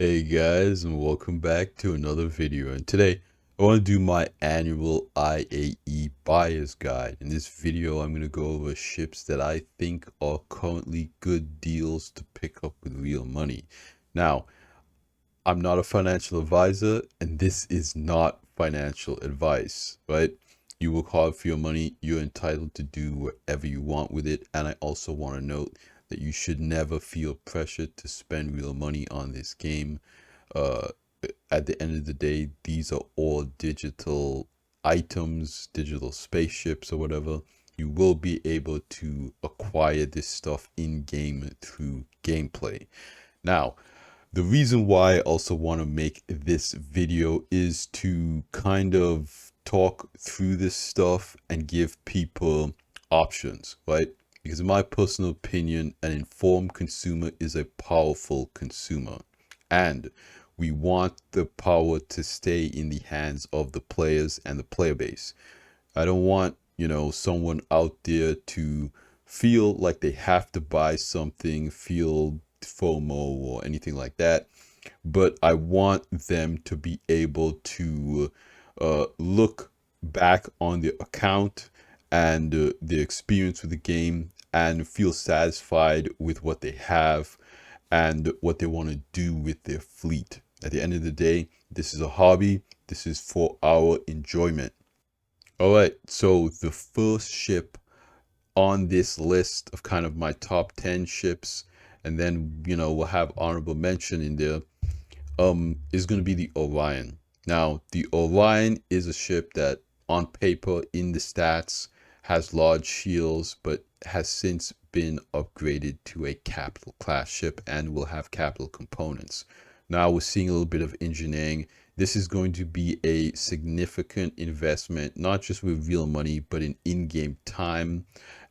Hey guys, and welcome back to another video. And today I want to do my annual IAE buyer's guide. In this video, I'm going to go over ships that I think are currently good deals to pick up with real money. Now, I'm not a financial advisor, and this is not financial advice, right? You work hard for your money, you're entitled to do whatever you want with it. And I also want to note that you should never feel pressured to spend real money on this game. Uh, at the end of the day, these are all digital items, digital spaceships, or whatever. You will be able to acquire this stuff in game through gameplay. Now, the reason why I also want to make this video is to kind of talk through this stuff and give people options, right? Because in my personal opinion, an informed consumer is a powerful consumer. And we want the power to stay in the hands of the players and the player base. I don't want, someone out there to feel like they have to buy something, feel FOMO or anything like that. But I want them to be able to look back on their account and their experience with the game and feel satisfied with what they have and what they want to do with their fleet. At the end of the day, this is a hobby. This is for our enjoyment. All right, so the first ship on this list of kind of my top 10 ships, and then, we'll have honorable mention in there, is going to be the Orion. Now, the Orion is a ship that on paper in the stats has large shields, but has since been upgraded to a capital class ship and will have capital components. Now we're seeing a little bit of engineering. This is going to be a significant investment, not just with real money, but in-game time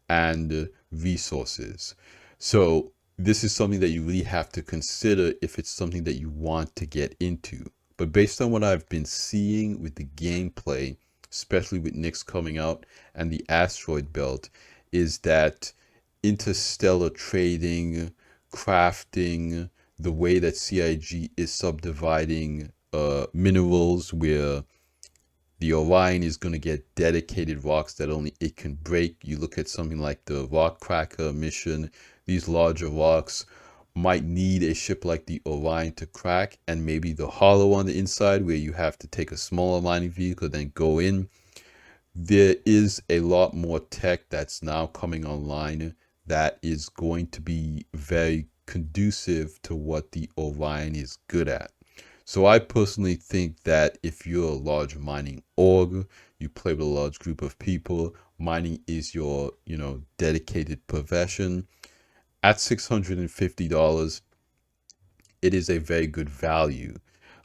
and resources. So this is something that you really have to consider if it's something that you want to get into. But based on what I've been seeing with the gameplay, especially with Nyx coming out and the asteroid belt, is that interstellar trading, crafting, the way that CIG is subdividing minerals, where the Orion is going to get dedicated rocks that only it can break. You look at something like the Rock Cracker mission, these larger rocks might need a ship like the Orion to crack, and maybe the hollow on the inside where you have to take a smaller mining vehicle, then go in. There is a lot more tech that's now coming online that is going to be very conducive to what the Orion is good at. So I personally think that if you're a large mining org, you play with a large group of people, mining is your, dedicated profession. At $650, it is a very good value.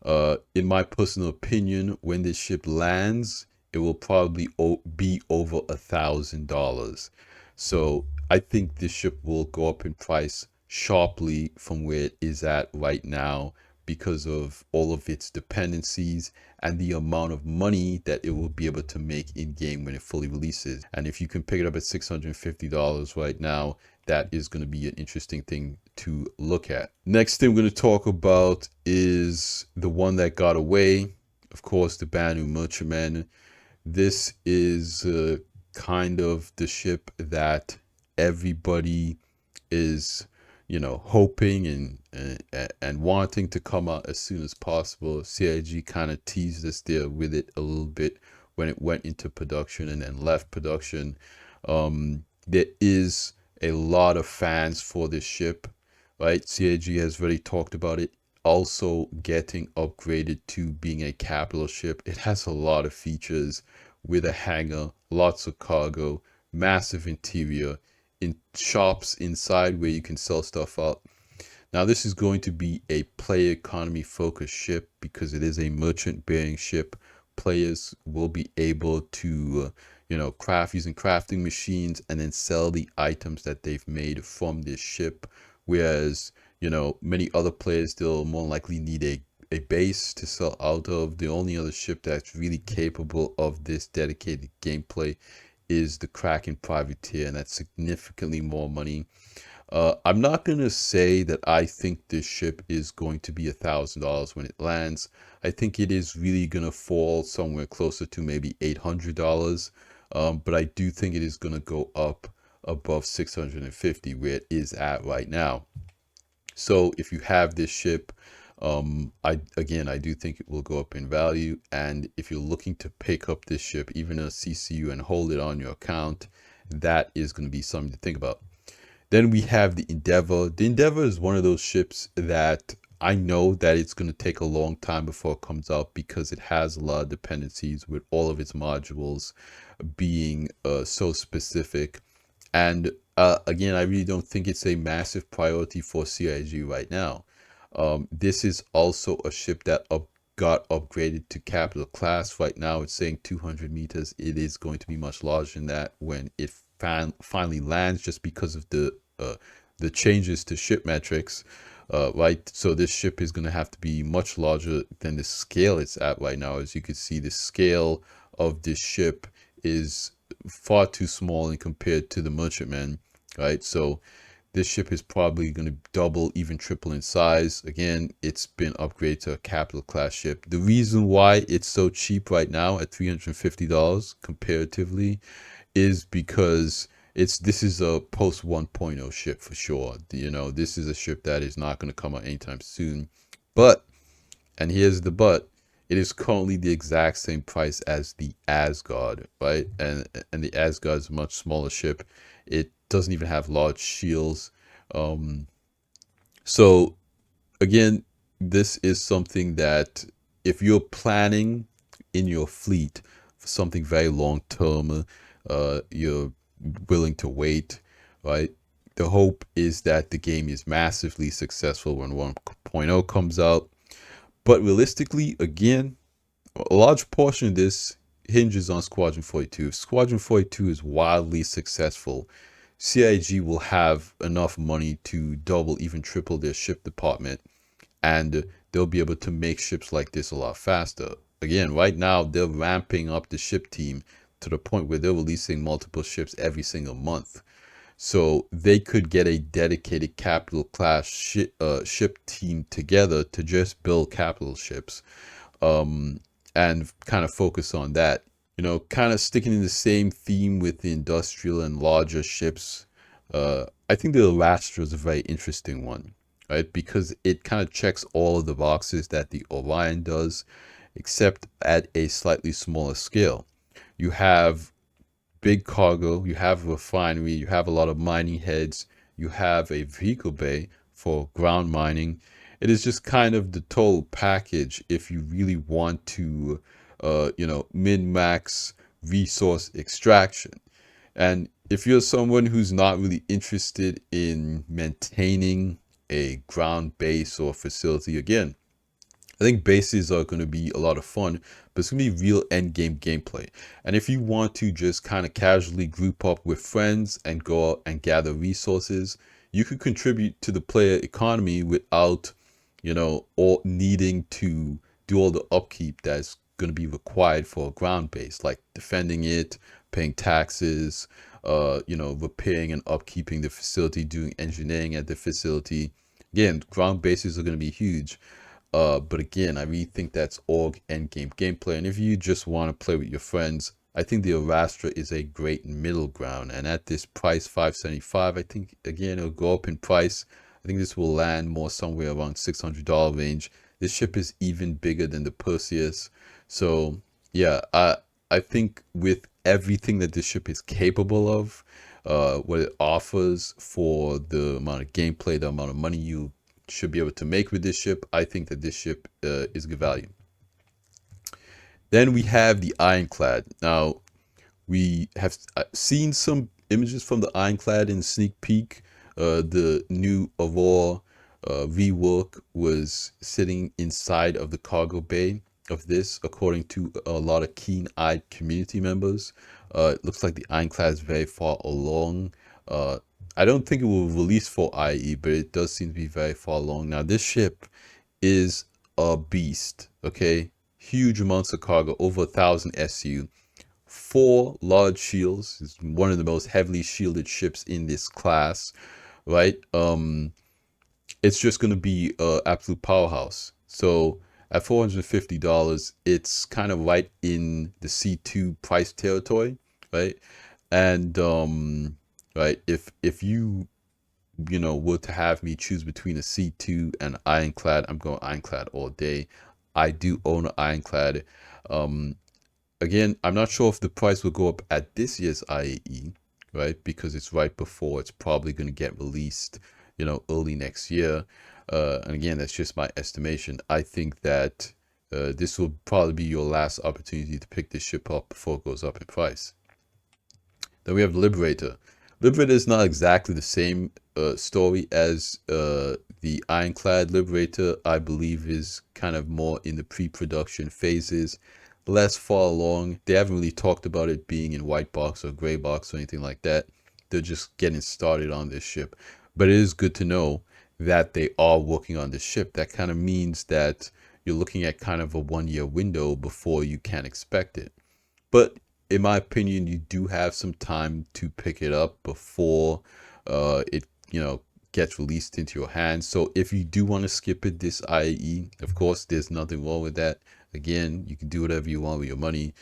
In my personal opinion, when this ship lands, it will probably be over $1,000. So I think this ship will go up in price sharply from where it is at right now because of all of its dependencies and the amount of money that it will be able to make in game when it fully releases. And if you can pick it up at $650 right now, that is going to be an interesting thing to look at. Next thing we're going to talk about is the one that got away. Of course, the Banu Merchantman. This is kind of the ship that everybody is, hoping and wanting to come out as soon as possible. CIG kind of teased us there with it a little bit when it went into production and then left production. There is a lot of fans for this ship, right? CIG has already talked about it also getting upgraded to being a capital ship. It has a lot of features with a hangar, lots of cargo, massive interior, in shops inside where you can sell stuff out. Now this is going to be a player economy focused ship because it is a merchant bearing ship. Players will be able to craft using crafting machines and then sell the items that they've made from this ship, whereas many other players, they'll more likely need a base to sell out of. The only other ship that's really capable of this dedicated gameplay is the Kraken Privateer, and that's significantly more money. I'm not gonna say that I think this ship is going to be $1,000 when it lands. I think it is really gonna fall somewhere closer to maybe $800. But I do think it is gonna go up above 650 where it is at right now. So if you have this ship, I do think it will go up in value. And if you're looking to pick up this ship, even a CCU, and hold it on your account, that is going to be something to think about. Then we have the Endeavor. The Endeavor is one of those ships that I know that it's going to take a long time before it comes out because it has a lot of dependencies with all of its modules being so specific. And again, I really don't think it's a massive priority for CIG right now. This is also a ship that got upgraded to capital class. Right now, it's saying 200 meters. It is going to be much larger than that when it finally lands, just because of the changes to ship metrics. Right, so this ship is going to have to be much larger than the scale it's at right now. As you can see, the scale of this ship is far too small in compared to the merchantman, right? So this ship is probably going to double, even triple in size. Again, it's been upgraded to a capital class ship. The reason why it's so cheap right now at $350 comparatively is because this is a post 1.0 ship for sure. You know, this is a ship that is not going to come out anytime soon. But, and here's the but, it is currently the exact same price as the Asgard, right? And the Asgard is a much smaller ship. It doesn't even have large shields. So again, this is something that if you're planning in your fleet for something very long term, you're willing to wait, right? The hope is that the game is massively successful when 1.0 comes out. But realistically, again, a large portion of this hinges on Squadron 42. If Squadron 42 is wildly successful, CIG will have enough money to double, even triple their ship department, and they'll be able to make ships like this a lot faster. Again, right now, they're ramping up the ship team to the point where they're releasing multiple ships every single month. So they could get a dedicated capital class ship team together to just build capital ships, and kind of focus on that. You know, kind of sticking in the same theme with the industrial and larger ships. I think the Elastra is a very interesting one, right? Because it kind of checks all of the boxes that the Orion does, except at a slightly smaller scale. You have big cargo, you have a refinery, you have a lot of mining heads, you have a vehicle bay for ground mining. It is just kind of the total package if you really want to, min-max resource extraction. And if you're someone who's not really interested in maintaining a ground base or facility, again, I think bases are going to be a lot of fun, but it's going to be real end game gameplay. And if you want to just kind of casually group up with friends and go out and gather resources, you could contribute to the player economy without, all needing to do all the upkeep that's going to be required for a ground base, like defending it, paying taxes, repairing and upkeeping the facility, doing engineering at the facility. Again, ground bases are going to be huge. But again, I really think that's org endgame gameplay. And if you just want to play with your friends, I think the Elastra is a great middle ground. And at this price, 575, I think, again, it'll go up in price. I think this will land more somewhere around $600 range. This ship is even bigger than the Perseus. So, yeah, I think with everything that this ship is capable of, what it offers for the amount of gameplay, the amount of money you should be able to make with this ship, I think that this ship is good value. Then we have the Ironclad. Now, we have seen some images from the Ironclad in sneak peek. The new Aurora rework was sitting inside of the cargo bay of this, according to a lot of keen-eyed community members. It looks like the Ironclad is very far along. I don't think it will release for IAE, but it does seem to be very far along. Now, this ship is a beast, okay? Huge amounts of cargo, over 1,000 SU. 4 large shields. It's one of the most heavily shielded ships in this class. right? It's just going to be a absolute powerhouse. So at $450, it's kind of right in the C2 price territory, right? And right, if you know were to have me choose between a C2 and ironclad, I'm going ironclad all day. I do own an ironclad. Um, Again, I'm not sure if the price will go up at this year's IAE, right? Because it's right before it's probably going to get released, you know, early next year. And again, that's just my estimation. I think that this will probably be your last opportunity to pick this ship up before it goes up in price. Then we have Liberator. Liberator is not exactly the same story as the Ironclad. Liberator, I believe, is kind of more in the pre-production phases, less far along. They haven't really talked about it being in white box or gray box or anything like that. They're just getting started on this ship. But it is good to know that they are working on this ship. That kind of means that you're looking at kind of a 1 year window before you can expect it. But in my opinion, you do have some time to pick it up before it, you know, gets released into your hands. So if you do want to skip it this IAE, of course, there's nothing wrong with that. Again, you can do whatever you want with your money.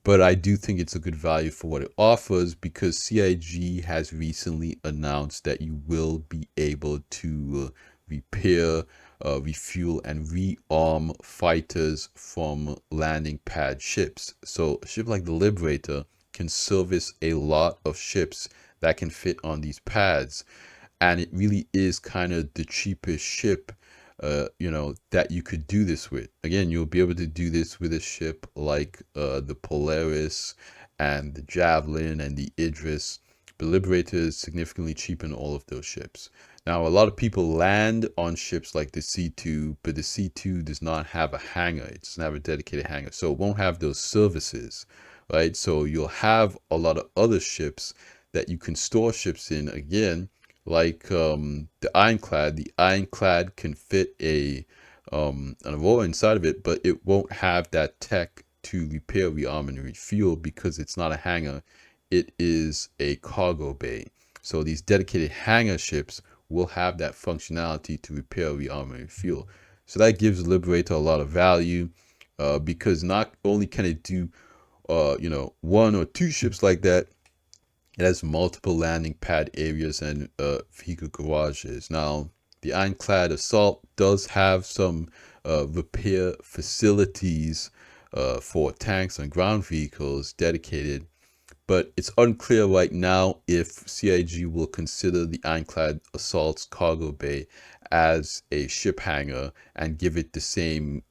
But I do think it's a good value for what it offers because CIG has recently announced that you will be able to repair, refuel, and rearm fighters from landing pad ships. So a ship like the Liberator can service a lot of ships that can fit on these pads. And it really is kind of the cheapest ship you know, that you could do this with. Again, you'll be able to do this with a ship like the Polaris and the Javelin and the Idris. The Liberator is significantly cheaper than all of those ships. Now, a lot of people land on ships like the C2, but the C2 does not have a hangar. It doesn't have a dedicated hangar, so it won't have those services, right? So you'll have a lot of other ships that you can store ships in. Again, like the Ironclad can fit a an Aurora inside of it, but it won't have that tech to repair, rearm, and refuel because it's not a hangar. It is a cargo bay. So these dedicated hangar ships will have that functionality to repair, rearm, and refuel. So that gives Liberator a lot of value because not only can it do you know, one or two ships like that, it has multiple landing pad areas and vehicle garages. Now, the Ironclad Assault does have some repair facilities for tanks and ground vehicles dedicated, but it's unclear right now if CIG will consider the Ironclad Assault's cargo bay as a ship hangar and give it the same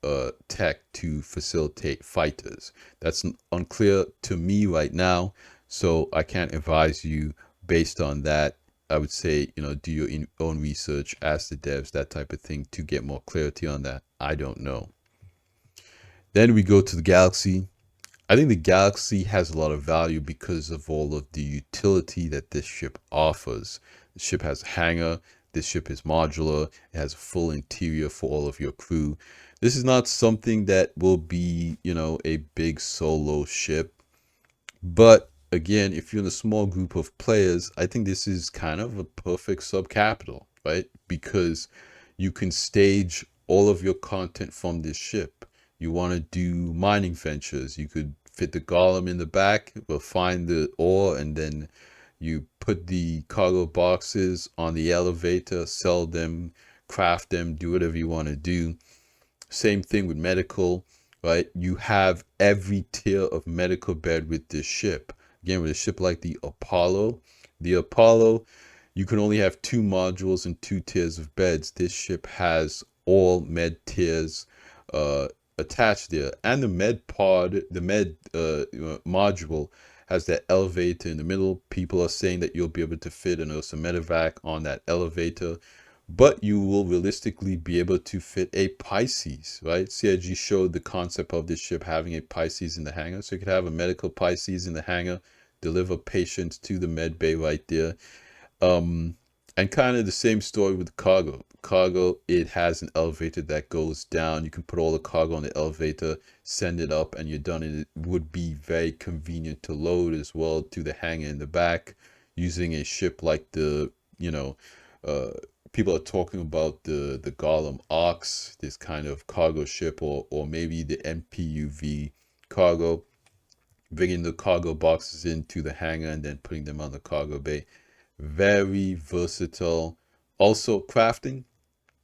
tech to facilitate fighters. That's unclear to me right now, so I can't advise you based on that. I would say, you know, do your own research, ask the devs, that type of thing to get more clarity on that. I don't know. Then we go to the Galaxy. I think the Galaxy has a lot of value because of all of the utility that this ship offers. The ship has a hangar. This ship is modular. It has a full interior for all of your crew. This is not something that will be, you know, a big solo ship. But again, if you're in a small group of players, I think this is kind of a perfect sub-capital, right? Because you can stage all of your content from this ship. You want to do mining ventures, you could fit the golem in the back, we'll find the ore, and then you put the cargo boxes on the elevator, sell them, craft them, do whatever you want to do. Same thing with medical, right? You have every tier of medical bed with this ship. Again, with a ship like the Apollo, you can only have 2 modules and 2 tiers of beds. This ship has all med tiers attached there, and the med pod, the med module has that elevator in the middle. People are saying that you'll be able to fit an Ursa medevac on that elevator, but you will realistically be able to fit a Pisces, right? CIG showed the concept of this ship having a Pisces in the hangar, so you could have a medical Pisces in the hangar, deliver patients to the med bay right there. And kind of the same story with cargo. Cargo, it has an elevator that goes down. You can put all the cargo on the elevator, send it up, and you're done. And it would be very convenient to load as well to the hangar in the back using a ship like the, you know, uh, people are talking about the Gollum Ox, this kind of cargo ship, or maybe the MPUV cargo, bringing the cargo boxes into the hangar and then putting them on the cargo bay. Very versatile. Also, crafting.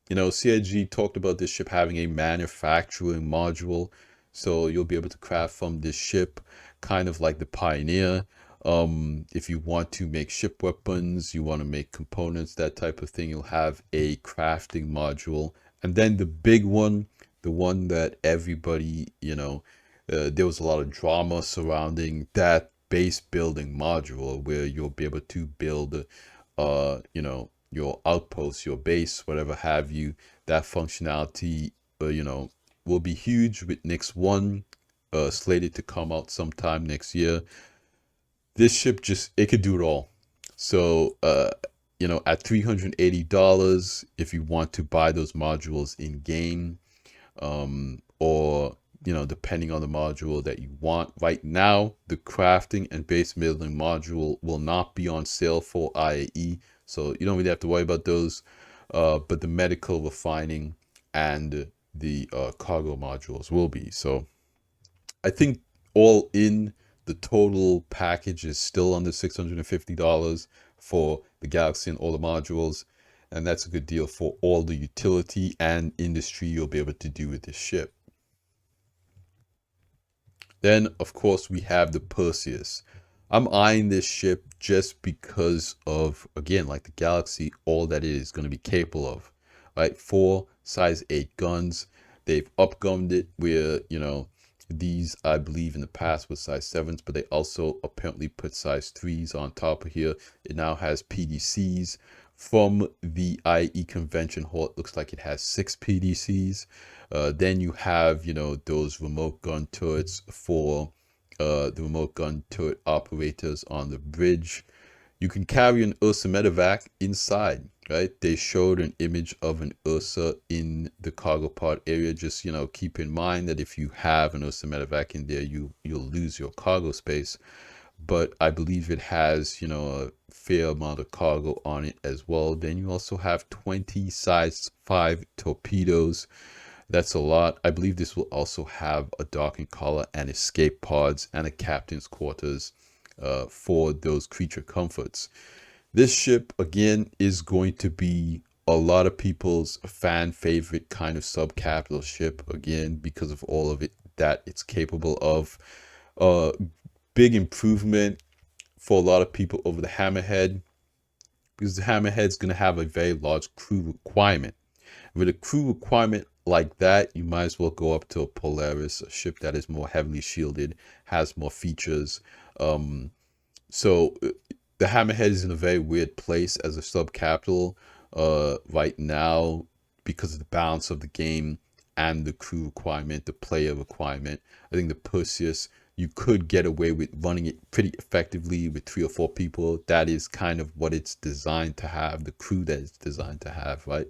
CIG talked about this ship having a manufacturing module, so you'll be able to craft from this ship, kind of like the Pioneer. If you want to make ship weapons, you want to make components, that type of thing, you'll have a crafting module. And then the big one, the one that everybody, there was a lot of drama surrounding that base building module where you'll be able to build, your outposts, your base, whatever have you. That functionality, will be huge with Nix 1, slated to come out sometime next year. This ship it could do it all. So, at $380, if you want to buy those modules in game, or depending on the module that you want. Right now, the crafting and base building module will not be on sale for IAE, so you don't really have to worry about those. But the medical refining and the cargo modules will be. So I think all in, the total package is still under $650 for the Galaxy and all the modules. And that's a good deal for all the utility and industry you'll be able to do with this ship. Then, of course, we have the Perseus. I'm eyeing this ship just because of, again, like the Galaxy, all that it is going to be capable of. Right? 4 size 8 guns. They've upgunned it where, these, I believe, in the past was size 7s, but they also apparently put size 3s on top of here. It now has PDCs. From the IE convention hall, it looks like it has 6 PDCs. Then you have, those remote gun turrets for the remote gun turret operators on the bridge. You can carry an Ursa medevac inside, right? They showed an image of an Ursa in the cargo pod area. Just, keep in mind that if you have an Ursa medevac in there, you'll lose your cargo space. But I believe it has, a fair amount of cargo on it as well. Then you also have 20 size 5 torpedoes. That's a lot. I believe this will also have a docking collar and escape pods and a captain's quarters for those creature comforts. This ship, again, is going to be a lot of people's fan favorite kind of sub-capital ship, again, because of all of it that it's capable of. Big improvement for a lot of people over the Hammerhead, because the Hammerhead's going to have a very large crew requirement. With a crew requirement like that, you might as well go up to a Polaris, a ship that is more heavily shielded, has more features. So the Hammerhead is in a very weird place as a sub-capital right now because of the balance of the game and the crew requirement, the player requirement. I think the Perseus, you could get away with running it pretty effectively with 3 or 4 people. That is kind of what it's designed to have, the crew that it's designed to have, right?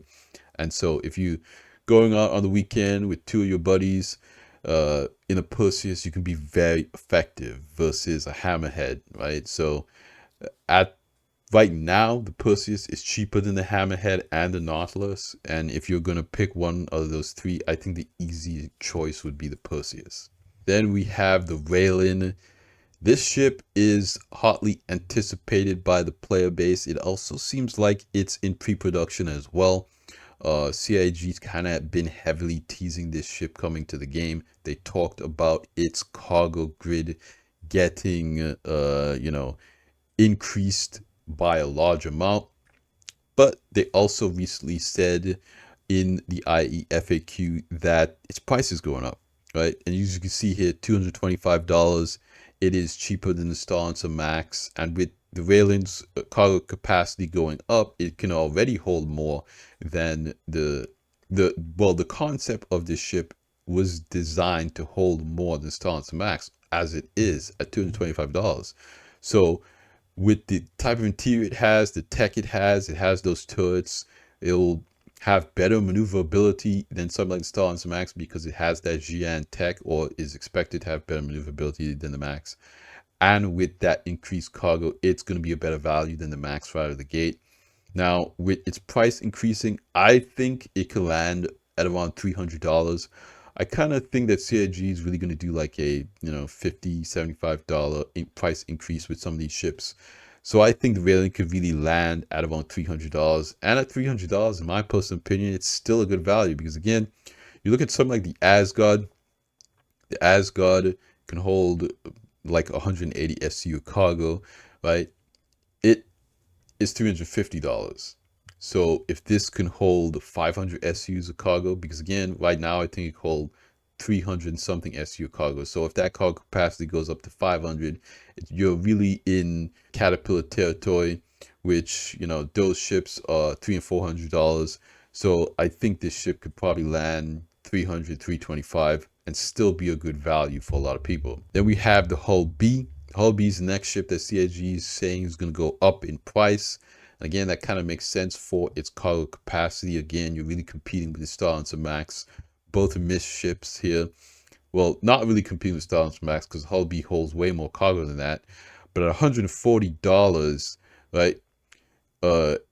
And so if you going out on the weekend with 2 of your buddies in a Perseus, you can be very effective versus a Hammerhead, right? So right now, the Perseus is cheaper than the Hammerhead and the Nautilus. And if you're going to pick one of those 3, I think the easy choice would be the Perseus. Then we have the Raelin. This ship is hotly anticipated by the player base. It also seems like it's in pre-production as well. CIG's kind of been heavily teasing this ship coming to the game. They talked about its cargo grid getting, increased by a large amount. But they also recently said in the IE FAQ that its price is going up, right? And as you can see here, $225. It is cheaper than the Starlancer Max, and with the Raelin's cargo capacity going up, it can already hold more than the concept of this ship was designed to hold more than Starlancer Max as it is at $225. So with the type of interior it has, the tech it has those turrets, it'll have better maneuverability than something like the Starlancer Max because it has that Xi'an tech, or is expected to have better maneuverability than the Max. And with that increased cargo, it's going to be a better value than the Max right out of the gate. Now, with its price increasing, I think it could land at around $300. I kind of think that CIG is really going to do like a, $50, $75 price increase with some of these ships. So I think the railing could really land at around $300. And at $300, in my personal opinion, it's still a good value because, again, you look at something like the Asgard. The Asgard can hold like 180 SCU cargo, right? It is $350. So if this can hold 500 SUs of cargo, because again, right now I think it can hold 300 and something SU cargo. So if that cargo capacity goes up to 500, you're really in Caterpillar territory, which, those ships are $300 and $400. So I think this ship could probably land 300, 325 and still be a good value for a lot of people. Then we have the Hull B. Hull B is the next ship that CIG is saying is going to go up in price. Again, that kind of makes sense for its cargo capacity. Again, you're really competing with the Starlancer Max. Both are missed ships here. Well, not really competing with Starlancer Max because Hull B holds way more cargo than that. But at $140, right,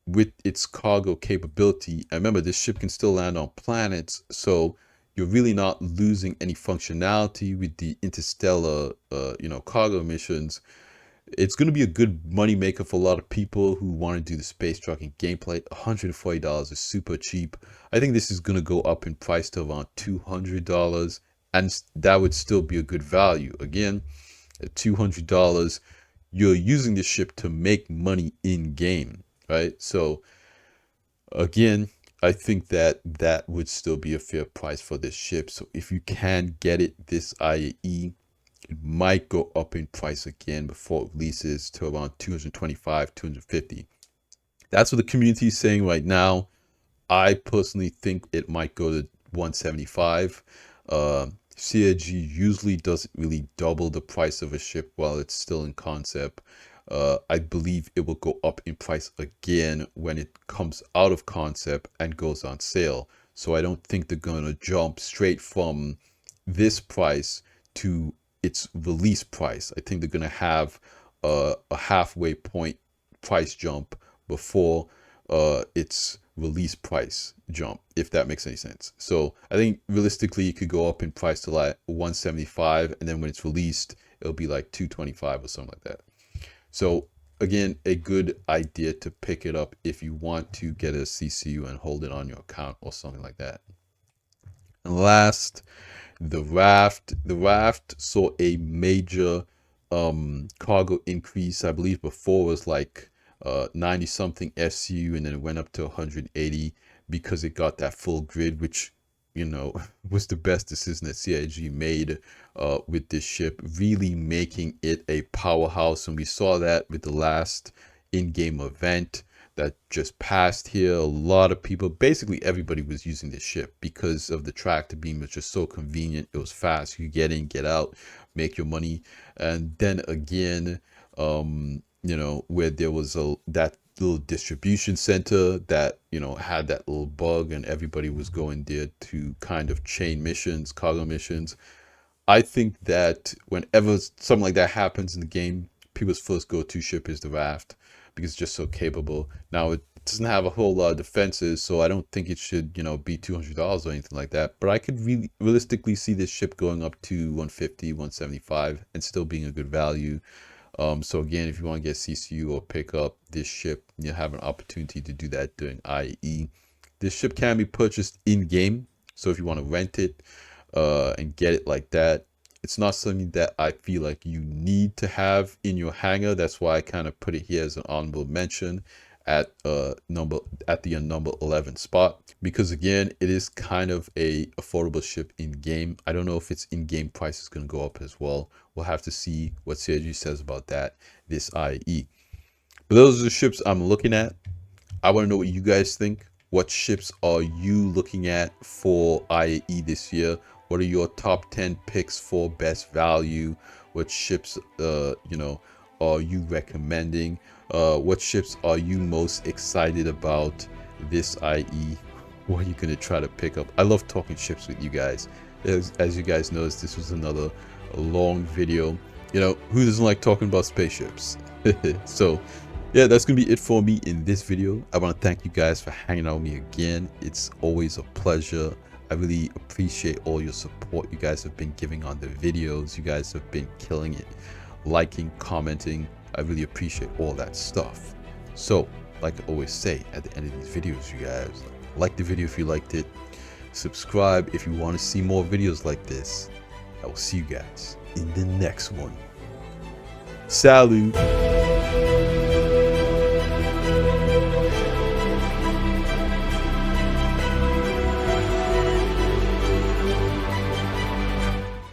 with its cargo capability, and remember, this ship can still land on planets, so you're really not losing any functionality with the interstellar, cargo missions. It's going to be a good money maker for a lot of people who want to do the space trucking gameplay. $140 is super cheap. I think this is going to go up in price to around $200, and that would still be a good value. Again, at $200, you're using the ship to make money in game, right? So again, I think that that would still be a fair price for this ship. So if you can get it this IAE, it might go up in price again before it releases to around 225, 250. That's what the community is saying right now. I personally think it might go to 175. CIG usually doesn't really double the price of a ship while it's still in concept. I believe it will go up in price again when it comes out of concept and goes on sale. So I don't think they're going to jump straight from this price to its release price. I think they're going to have a halfway point price jump before its release price jump, if that makes any sense. So I think realistically it could go up in price to like 175, and then when it's released it'll be like 225 or something like that. So again, a good idea to pick it up if you want to get a CCU and hold it on your account or something like that. And last, the Raft. The Raft saw a major cargo increase. I believe before was like 90 something SU, and then it went up to 180 because it got that full grid, which was the best decision that CIG made with this ship, really making it a powerhouse. And we saw that with the last in-game event that just passed here. A lot of people, basically everybody, was using this ship because of the tractor beam. Was just so convenient. It was fast. You get in, get out, make your money. And then again, where there was that little distribution center that had that little bug, and everybody was going there to kind of chain missions, cargo missions. I think that whenever something like that happens in the game, people's first go-to ship is the Raft because it's just so capable. Now it doesn't have a whole lot of defenses, so I don't think it should be $200 or anything like that, but I could really realistically see this ship going up to 150, 175 and still being a good value. So again, if you want to get CCU or pick up this ship, you have an opportunity to do that during IAE. This ship can be purchased in game, so if you want to rent it and get it like that, it's not something that I feel like you need to have in your hangar. That's why I kind of put it here as an honorable mention at the number 11 spot, because again, it is kind of a affordable ship in game. I don't know if its in-game price is going to go up as well. We'll have to see what CIG says about that this IE. But those are the ships I'm looking at. I want to know what you guys think. What ships are you looking at for IAE this year? What are your top 10 picks for best value? What ships are you recommending? What ships are you most excited about this IE? What are you going to try to pick up? I love talking ships with you guys. As you guys noticed, this was another long video. Who doesn't like talking about spaceships? So yeah, that's gonna be it for me in this video. I want to thank you guys for hanging out with me again. It's always a pleasure. I really appreciate all your support you guys have been giving on the videos. You guys have been killing it, liking, commenting. I really appreciate all that stuff. So like I always say at the end of these videos, you guys, like the video if you liked it, subscribe if you want to see more videos like this. I will see you guys in the next one. Salute.